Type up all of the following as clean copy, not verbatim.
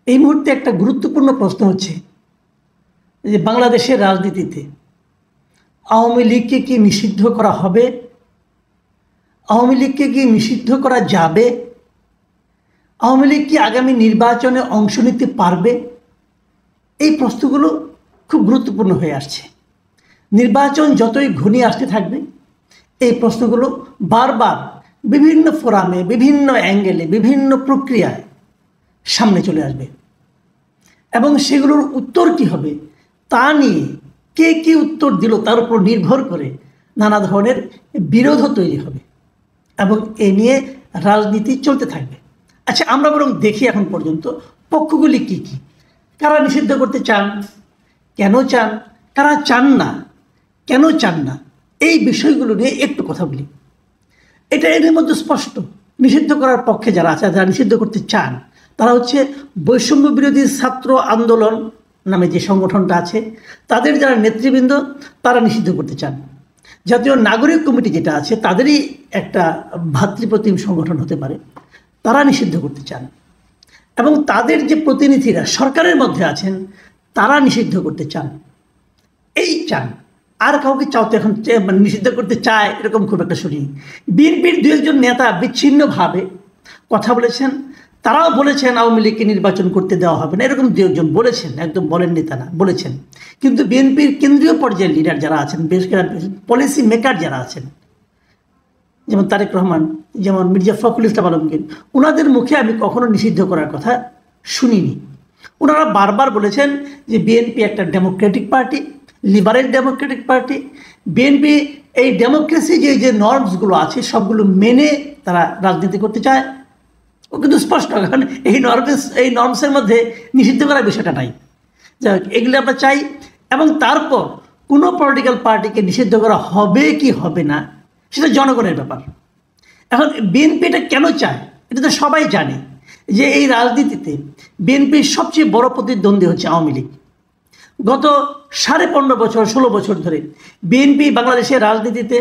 এই মুহূর্তে একটা গুরুত্বপূর্ণ প্রশ্ন হচ্ছে যে বাংলাদেশের রাজনীতিতে আওয়ামী লীগকে কি নিষিদ্ধ করা হবে, আওয়ামী লীগকে কি নিষিদ্ধ করা যাবে, আওয়ামী লীগ কি আগামী নির্বাচনে অংশ নিতে পারবে? এই প্রশ্নগুলো খুব গুরুত্বপূর্ণ হয়ে আসছে। নির্বাচন যতই ঘনিয়ে আসতে থাকবে এই প্রশ্নগুলো বারবার বিভিন্ন ফোরামে, বিভিন্ন অ্যাঙ্গেলে, বিভিন্ন প্রক্রিয়ায় সামনে চলে আসবে এবং সেগুলোর উত্তর কী হবে তা নিয়ে কে কী উত্তর দিল তার উপর নির্ভর করে নানা ধরনের বিরোধও তৈরি হবে এবং এ নিয়ে রাজনীতি চলতে থাকবে। আচ্ছা, আমরা বরং দেখি এখন পর্যন্ত পক্ষগুলি কি কি, কারা নিষিদ্ধ করতে চান, কেন চান, কারা চান না, কেন চান না, এই বিষয়গুলো নিয়ে একটু কথা বলি। এটা এর মধ্যে স্পষ্ট। নিষিদ্ধ করার পক্ষে যারা আছে, যারা নিষিদ্ধ করতে চান, তারা হচ্ছে বৈষম্য বিরোধী ছাত্র আন্দোলন নামে যে সংগঠনটা আছে তাদের যারা নেতৃবৃন্দ তারা নিষিদ্ধ করতে চান। জাতীয় নাগরিক কমিটি যেটা আছে তাদেরই একটা ভাতৃপ্রতিম সংগঠন হতে পারে, তারা নিষিদ্ধ করতে চান এবং তাদের যে প্রতিনিধিরা সরকারের মধ্যে আছেন তারা নিষিদ্ধ করতে চান। এই চান, আর কাউকে চাও তো এখন নিষিদ্ধ করতে চায় এরকম খুব একটা শুনিনি। বিএনপির দু একজন নেতা বিচ্ছিন্নভাবে কথা বলেছেন, তারাও বলেছেন আওয়ামী লীগকে নির্বাচন করতে দেওয়া হবে না, এরকম দু একজন বলেছেন, একদম বলেননি তারা, বলেছেন। কিন্তু বিএনপির কেন্দ্রীয় পর্যায়ের লিডার যারা আছেন, বেশ পলিসি মেকার যারা আছেন, যেমন তারেক রহমান, যেমন মির্জা ফখরুল ইসলাম আলমগীর, ওনাদের মুখে আমি কখনো নিষিদ্ধ করার কথা শুনিনি। ওনারা বারবার বলেছেন যে বিএনপি একটা Democratic party, liberal Democratic party, BNP এই ডেমোক্রেসি যে নর্মসগুলো আছে সবগুলো মেনে তারা রাজনীতি করতে চায়। ও কিন্তু স্পষ্ট, কারণ এই নর্মসের মধ্যে নিষিদ্ধ করার বিষয়টা নাই। যাই হোক, এগুলো আমরা চাই এবং তারপর কোনো পলিটিক্যাল পার্টিকে নিষিদ্ধ করা হবে কি হবে না সেটা জনগণের ব্যাপার। এখন বিএনপি এটা কেন চায় এটা তো সবাই জানে যে এই রাজনীতিতে বিএনপির সবচেয়ে বড় প্রতিদ্বন্দ্বী হচ্ছে আওয়ামী লীগ। গত 15.5 বছর 16 বছর ধরে বিএনপি বাংলাদেশের রাজনীতিতে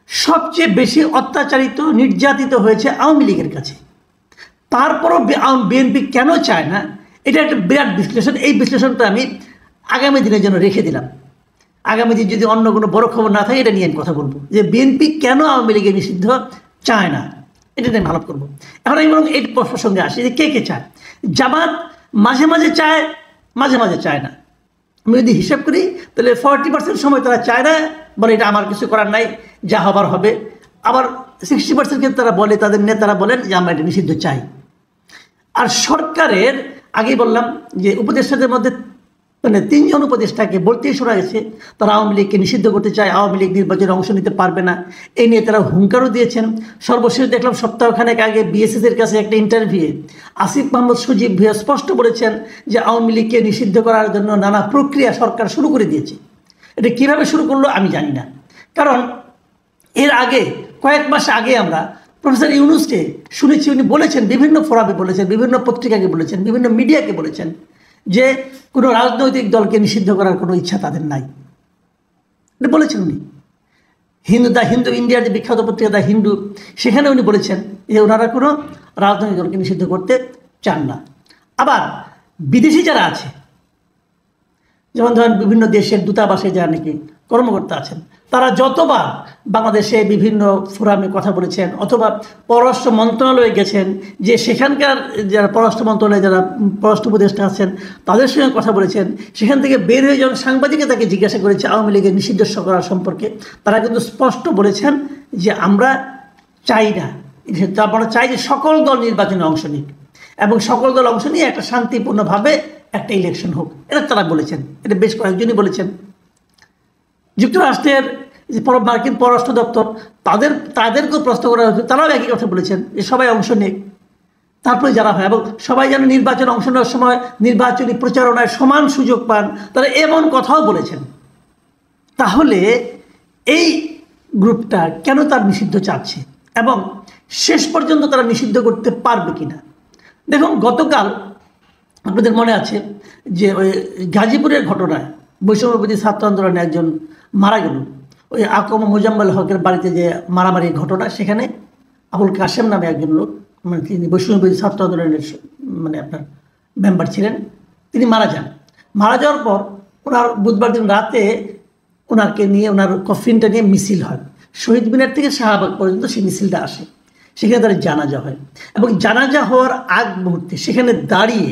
সবচেয়ে বেশি অত্যাচারিত, নির্যাতিত হয়েছে আওয়ামী লীগের কাছে। তারপরও বিএনপি কেন চায় না, এটা একটা বিরাট বিশ্লেষণ। এই বিশ্লেষণটা আমি আগামী দিনের জন্য রেখে দিলাম। আগামী দিন যদি অন্য কোনো বড় খবর না থাকে এটা নিয়ে আমি কথা বলবো যে বিএনপি কেন আওয়ামী লীগের নিষিদ্ধ চায় না, এটা নিয়ে আলাপ করবো। এখন আমি বরং এই প্রসঙ্গে আসি যে কে কে চায়। জামাত মাঝে মাঝে চায়, মাঝে মাঝে চায় না। আমি যদি হিসাব করি তাহলে 40% সময় তারা চায় না, বলে এটা আমার কিছু করার নাই, যা হবার হবে। আবার 60% ক্ষেত্রে তারা বলে, তাদের নেতারা বলেন যে আমরা এটা নিষিদ্ধ চাই। আর সরকারের আগেই বললাম যে উপদেষ্টাদের মধ্যে 3 জন উপদেষ্টাকে বলতেই শোনা গেছে তারা আওয়ামী লীগকে নিষিদ্ধ করতে চায়, আওয়ামী লীগ নির্বাচনে অংশ নিতে পারবে না, এই নিয়ে তারা হুঙ্কারও দিয়েছেন। সর্বশেষ দেখলাম সপ্তাহখানেক আগে বিএসএসের কাছে একটা ইন্টারভিউয়ে আসিফ মাহমুদ সজীব ভূঁইয়া স্পষ্ট বলেছেন যে আওয়ামী লীগকে নিষিদ্ধ করার জন্য নানা প্রক্রিয়া সরকার শুরু করে দিয়েছে। এটা কীভাবে শুরু করলো আমি জানি না, কারণ এর আগে কয়েক মাস আগে আমরা প্রফেসর ইউনূসকে শুনেছি, উনি বলেছেন, বিভিন্ন ফোরামে বলেছেন, বিভিন্ন পত্রিকাকে বলেছেন, বিভিন্ন মিডিয়াকে বলেছেন যে কোনো রাজনৈতিক দলকে নিষিদ্ধ করার কোনো ইচ্ছা তাদের নাই। এটা বলেছেন উনি। হিন্দু ইন্ডিয়ার যে বিখ্যাত পত্রিকা দ্য হিন্দু, সেখানে উনি বলেছেন যে ওনারা কোনো রাজনৈতিক দলকে নিষিদ্ধ করতে চান না। আবার বিদেশি যারা আছে, যেমন ধরেন বিভিন্ন দেশের দূতাবাসে যারা নাকি কর্মকর্তা আছেন, তারা যতবার বাংলাদেশে বিভিন্ন ফোরামে কথা বলেছেন অথবা পররাষ্ট্র মন্ত্রণালয়ে গেছেন, যে সেখানকার যারা পররাষ্ট্র মন্ত্রণালয়ে যারা পররাষ্ট্র উপদেষ্টা আছেন তাদের সঙ্গে কথা বলেছেন, সেখান থেকে বের হয়ে যখন সাংবাদিকে তাকে জিজ্ঞাসা করেছে আওয়ামী লীগের নিষিদ্ধ করার সম্পর্কে, তারা কিন্তু স্পষ্ট বলেছেন যে আমরা চাই না, আমরা চাই যে সকল দল নির্বাচনে অংশ নিক এবং সকল দল অংশ নিয়ে একটা শান্তিপূর্ণভাবে একটা ইলেকশন হোক, এটা তারা বলেছেন। এটা বেশ কয়েকজনই বলেছেন। যুক্তরাষ্ট্রের যে মার্কিন পররাষ্ট্র দপ্তর তাদেরকেও প্রশ্ন করা হয়েছে, তারাও একই কথা বলেছেন যে সবাই অংশ নেয়, তারপরে যারা হয় এবং সবাই যেন নির্বাচনে অংশ নেওয়ার সময় নির্বাচনী প্রচারণায় সমান সুযোগ পান, তারা এমন কথাও বলেছেন। তাহলে এই গ্রুপটা কেন তার নিষিদ্ধ চাচ্ছে এবং শেষ পর্যন্ত তারা নিষিদ্ধ করতে পারবে কিনা? দেখুন, গতকাল আপনাদের মনে আছে যে ওই গাজীপুরের ঘটনায় বৈষম্যবিরোধী ছাত্র আন্দোলনে একজন মারা গেল, ওই আকম মোজাম্মেল হকের বাড়িতে যে মারামারির ঘটনা, সেখানে আবুল কাশেম নামে একজন লোক, মানে তিনি বৈষম্যবিরোধী ছাত্র আন্দোলনের আপনার মেম্বার ছিলেন, তিনি মারা যান। মারা যাওয়ার পর ওনার বুধবার দিন রাতে ওনাকে নিয়ে, ওনার কফিনটা নিয়ে মিছিল হয়, শহীদ মিনার থেকে শাহবাগ পর্যন্ত সেই মিছিলটা আসে। সেখানে তার জানাজা হয় এবং জানাজা হওয়ার আগ মুহূর্তে সেখানে দাঁড়িয়ে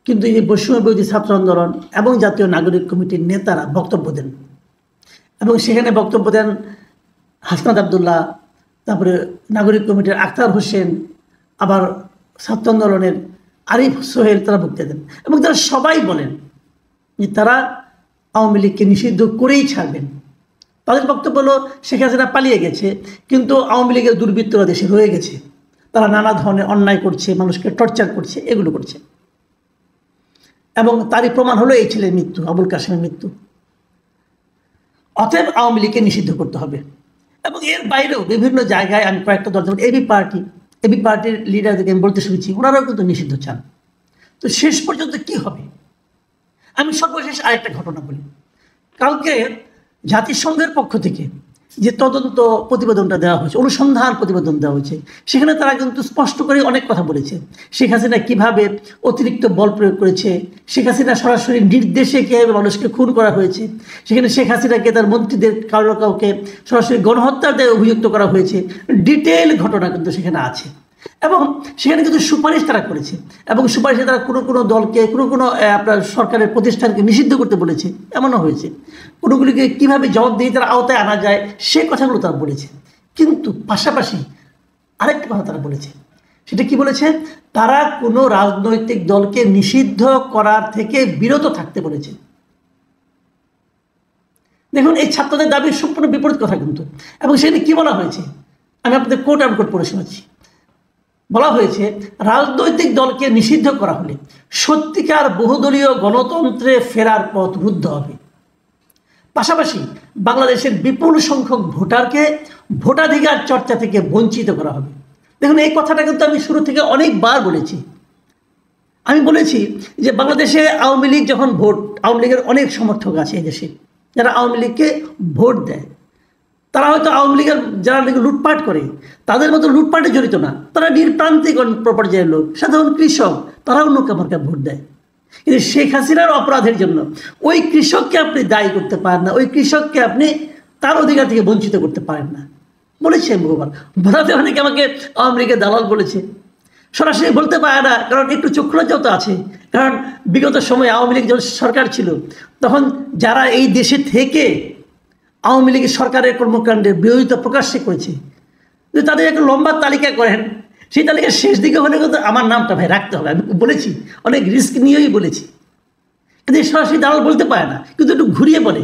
কিন্তু এই বৈষম্য বিরোধী ছাত্র আন্দোলন এবং জাতীয় নাগরিক কমিটির নেতারা বক্তব্য দেন এবং সেখানে বক্তব্য দেন হাসনাত আবদুল্লাহ, তারপরে নাগরিক কমিটির আখতার হোসেন, আবার ছাত্র আন্দোলনের আরিফ সোহেল, তারা বক্তব্য দেন এবং তারা সবাই বলেন যে তারা আওয়ামী লীগকে নিষিদ্ধ করেই ছাড়বেন। তাদের বক্তব্য হলো শেখ হাসিনা পালিয়ে গেছে, কিন্তু আওয়ামী লীগের দুর্বৃত্তরা দেশে রয়ে গেছে, তারা নানা ধরনের অন্যায় করছে, মানুষকে টর্চার করছে, এগুলো করছে। এবং তারই প্রমাণ হলো এই ছেলের মৃত্যু, আবুল কাসেমের মৃত্যু। অতএব আওয়ামী লীগকে নিষিদ্ধ করতে হবে। এবং এর বাইরেও বিভিন্ন জায়গায় আমি কয়েকটা দল, যেমন এবি পার্টির লিডারদেরকে আমি বলতে শুনেছি ওনারাও কিন্তু নিষিদ্ধ চান। তো শেষ পর্যন্ত কি হবে? আমি সর্বশেষ আরেকটা ঘটনা বলি। কালকে জাতিসংঘের পক্ষ থেকে যে তদন্ত প্রতিবেদনটা দেওয়া হয়েছে, অনুসন্ধান প্রতিবেদন দেওয়া হয়েছে, সেখানে তারা কিন্তু স্পষ্ট করে অনেক কথা বলেছে। শেখ হাসিনা কীভাবে অতিরিক্ত বল প্রয়োগ করেছে, শেখ হাসিনা সরাসরি নির্দেশে কীভাবে মানুষকে খুন করা হয়েছে, সেখানে শেখ হাসিনাকে তার মন্ত্রীদের কাউকে সরাসরি গণহত্যার দায়ে অভিযুক্ত করা হয়েছে। ডিটেল ঘটনা কিন্তু সেখানে আছে এবং সেখানে কিন্তু সুপারিশ তারা করেছে এবং সুপারিশে তারা কোনো দলকে, কোনো আপনার সরকারের প্রতিষ্ঠানকে নিষিদ্ধ করতে বলেছে, এমনও হয়েছে। কোনোগুলিকে কীভাবে জবাবদিহি তারা আওতায় আনা যায় সে কথাগুলো তারা বলেছে। কিন্তু পাশাপাশি আরেকটা কথা তারা বলেছে, সেটা কি বলেছে? তারা কোনো রাজনৈতিক দলকে নিষিদ্ধ করার থেকে বিরত থাকতে বলেছে। দেখুন, এই ছাত্রদের দাবির সম্পূর্ণ বিপরীত কথা কিন্তু। এবং সেখানে কি বলা হয়েছে, আমি আপনাদের কোট আনকোট পড়ে শোনাচ্ছি। বলা হয়েছে রাজনৈতিক দলকে নিষিদ্ধ করা হলে সত্যিকার বহুদলীয় গণতন্ত্রে ফেরার পথ রুদ্ধ হবে। পাশাপাশি বাংলাদেশের বিপুল সংখ্যক ভোটারকে ভোটাধিকার চর্চা থেকে বঞ্চিত করা হবে। দেখুন, এই কথাটা কিন্তু আমি শুরু থেকে অনেকবার বলেছি। আমি বলেছি যে বাংলাদেশে আওয়ামী লীগ যখন আওয়ামী লীগের অনেক সমর্থক আছে এই দেশে, যারা আওয়ামী লীগকে ভোট দেয়, তারা হয়তো আওয়ামী লীগের যারা লুটপাট করে তাদের মতো লুটপাটে জড়িত না, তারা নির্প্রান্তিক পর্যায়ের লোক, সাধারণ কৃষক, তারাও নৌকা মার্কা ভোট দেয়। কিন্তু শেখ হাসিনার অপরাধের জন্য ওই কৃষককে আপনি দায়ী করতে পারেন না, ওই কৃষককে আপনি তার অধিকার থেকে বঞ্চিত করতে পারেন না। বলেছি আমি বহুবার, বলাতে অনেকে আমাকে আওয়ামী লীগের দালাল বলেছে। সরাসরি বলতে পারে না, কারণ একটু চক্ষুলজ্জাও তো আছে। কারণ বিগত সময়ে আওয়ামী লীগ যখন সরকার ছিল, তখন যারা এই দেশে থেকে আওয়ামী লীগের সরকারের কর্মকাণ্ডের বিরোধিতা প্রকাশ্যে করেছে, যদি তাদের একটা লম্বা তালিকা করেন, সেই তালিকার শেষ দিকে হলে কিন্তু আমার নামটা ভাই রাখতে হবে। আমি বলেছি, অনেক রিস্ক নিয়েই বলেছি। কিন্তু সরাসরি দালাল বলতে পারে না, কিন্তু একটু ঘুরিয়ে বলে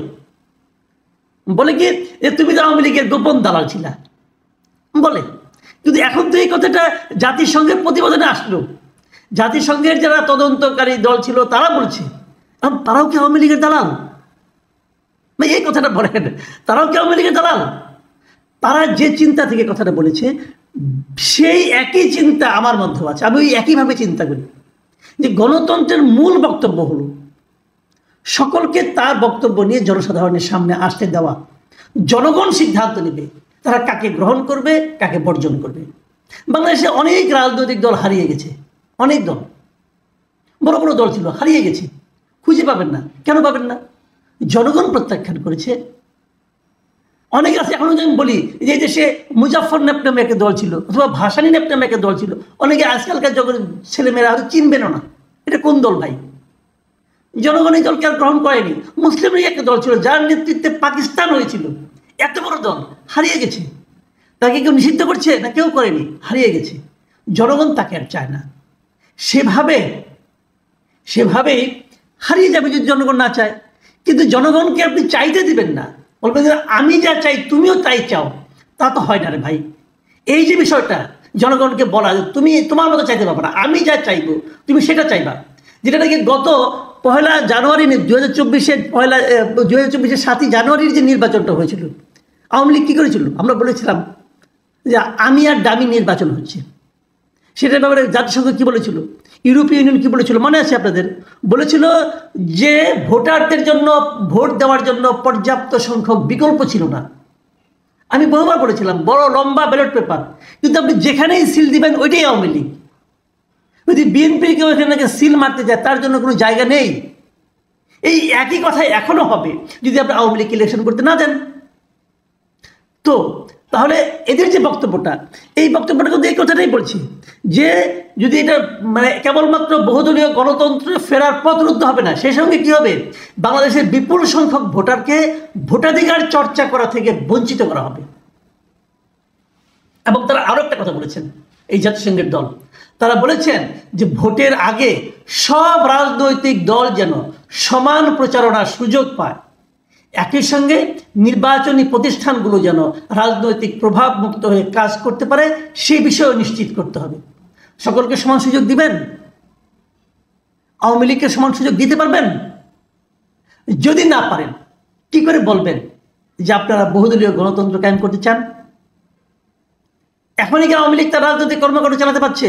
কি যে তুমি তো আওয়ামী লীগের গোপন দালাল ছিলা বলে। কিন্তু এখন তো এই কথাটা জাতিসংঘের প্রতিবেদনে আসলো, জাতিসংঘের যারা তদন্তকারী দল ছিল তারা বলছে, এখন তারাও কি আওয়ামী লীগের দালাল? এই কথাটা বলেন, তারাও কি আওয়ামী লীগের দালাল? তারা যে চিন্তা থেকে কথাটা বলেছে, সেই একই চিন্তা আমার মধ্যেও আছে। আমি ওই একইভাবে চিন্তা করি যে গণতন্ত্রের মূল বক্তব্য হলো সকলকে তার বক্তব্য নিয়ে জনসাধারণের সামনে আসতে দেওয়া। জনগণ সিদ্ধান্ত নেবে তারা কাকে গ্রহণ করবে, কাকে বর্জন করবে। বাংলাদেশে অনেক রাজনৈতিক দল হারিয়ে গেছে, অনেক দল, বড় বড় দল ছিল, হারিয়ে গেছে, খুঁজে পাবেন না। কেন পাবেন না? জনগণ প্রত্যাখ্যান করেছে। অনেকে আছে, এখনো আমি বলি যে দেশে মুজাফর নেপ নামে একটা দল ছিল, অথবা ভাসানী নেপ নামে একটা দল ছিল। অনেকে আজকালকার জগতের ছেলেমেয়েরা হয়তো চিনবেনও না, এটা কোন দল ভাই? জনগণ এই দলকে আর গ্রহণ করেনি। মুসলিম লীগ একটা দল ছিল, যার নেতৃত্বে পাকিস্তান হয়েছিল, এত বড় দল হারিয়ে গেছে। তাকে কেউ নিষিদ্ধ করছে না? কেউ করেনি, হারিয়ে গেছে। জনগণ তাকে আর চায় না। সেভাবেই হারিয়ে যাবে যদি জনগণ না চায়। কিন্তু জনগণকে আপনি চাইতে দিবেন না, বলবেন যে আমি যা চাই তুমিও তাই চাও, তা তো হয় না রে ভাই। এই যে বিষয়টা জনগণকে বলা, তুমি তোমার মতো চাইতে পারবে না, আমি যা চাইবো তুমি সেটা চাইবা, যেটা নাকি গত 1 জানুয়ারি 2024 7ই জানুয়ারির যে নির্বাচনটা হয়েছিল, আওয়ামী লীগ কী করেছিল? আমরা বলেছিলাম যে আমি আর ডামি নির্বাচন হচ্ছে। সেটার ব্যাপারে জাতিসংঘ কী বলেছিল, ইউরোপীয় ইউনিয়ন কী বলেছিল মনে আছে আপনাদের? বলেছিল যে ভোটারদের জন্য ভোট দেওয়ার জন্য পর্যাপ্ত সংখ্যক বিকল্প ছিল না। আমি বহুবার বলেছিলাম, বড় লম্বা ব্যালট পেপার, কিন্তু আপনি যেখানেই সিল দিবেন ওইটাই আওয়ামী লীগ। যদি বিএনপি কেউ এখানে সিল মারতে যায় তার জন্য কোনো জায়গা নেই। এই একই কথাই এখনো হবে যদি আপনি আওয়ামী লীগ ইলেকশন করতে না দেন। তো তাহলে এদের যে বক্তব্যটা, এই বক্তব্যটা কিন্তু এই কথাটাই বলছি যে যদি এটা মানে কেবলমাত্র বহুদলীয় গণতন্ত্রে ফেরার পথ রুদ্ধ হবে না, সেই সঙ্গে কি হবে, বাংলাদেশের বিপুল সংখ্যক ভোটারকে ভোটাধিকার চর্চা করা থেকে বঞ্চিত করা হবে। এবং তারা আরো একটা কথা বলেছেন, এই জাতিসংঘের দল, তারা বলেছেন যে ভোটের আগে সব রাজনৈতিক দল যেন সমান প্রচারণার সুযোগ পায়, একই সঙ্গে নির্বাচনী প্রতিষ্ঠানগুলো যেন রাজনৈতিক প্রভাব মুক্ত হয়ে কাজ করতে পারে সেই বিষয়েও নিশ্চিত করতে হবে। সকলকে সমান সুযোগ দিবেন? আওয়ামী লীগকে সমান সুযোগ দিতে পারবেন? যদি না পারেন কি করে বলবেন যে আপনারা বহুদলীয় গণতন্ত্র কায়েম করতে চান? এখনই কি আওয়ামী লীগ তার রাজনৈতিক কর্মকাণ্ড চালাতে পারছে?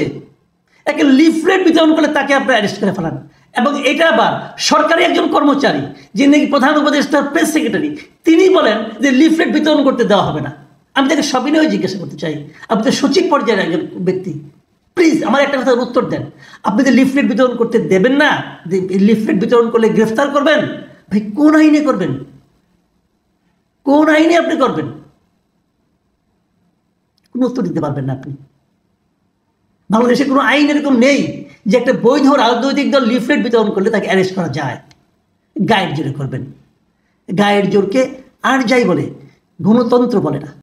একে লিফলেট বিতরণ করলে তাকে আপনারা অ্যারেস্ট করে ফেলান, এবং এটা আবার সরকারি একজন কর্মচারী, যিনি নাকি প্রধান উপদেষ্টার প্রেস সেক্রেটারি, তিনি বলেন যে লিফলেট বিতরণ করতে দেওয়া হবে না। আমি তাকে সবিনয়ে জিজ্ঞাসা করতে চাই, আপনি তো সচিব পর্যায়ের একজন ব্যক্তি, প্লিজ আমার একটা কথার উত্তর দেন। আপনি যে লিফলেট বিতরণ করতে দেবেন না, লিফলেট বিতরণ করলে গ্রেফতার করবেন, ভাই কোন আইনে করবেন? কোন আইনে আপনি করবেন? কোনো উত্তর দিতে পারবেন না আপনি। বাংলাদেশে কোনো আইন এরকম নেই যে একটা বৈধ রাজনৈতিক দল লিফলেট বিতরণ করলে তাকে অ্যারেস্ট করা যায়। গায়ের জোরে করবেন। গায়ের জোরকে আর যাই বলে, গণতন্ত্র বলে না।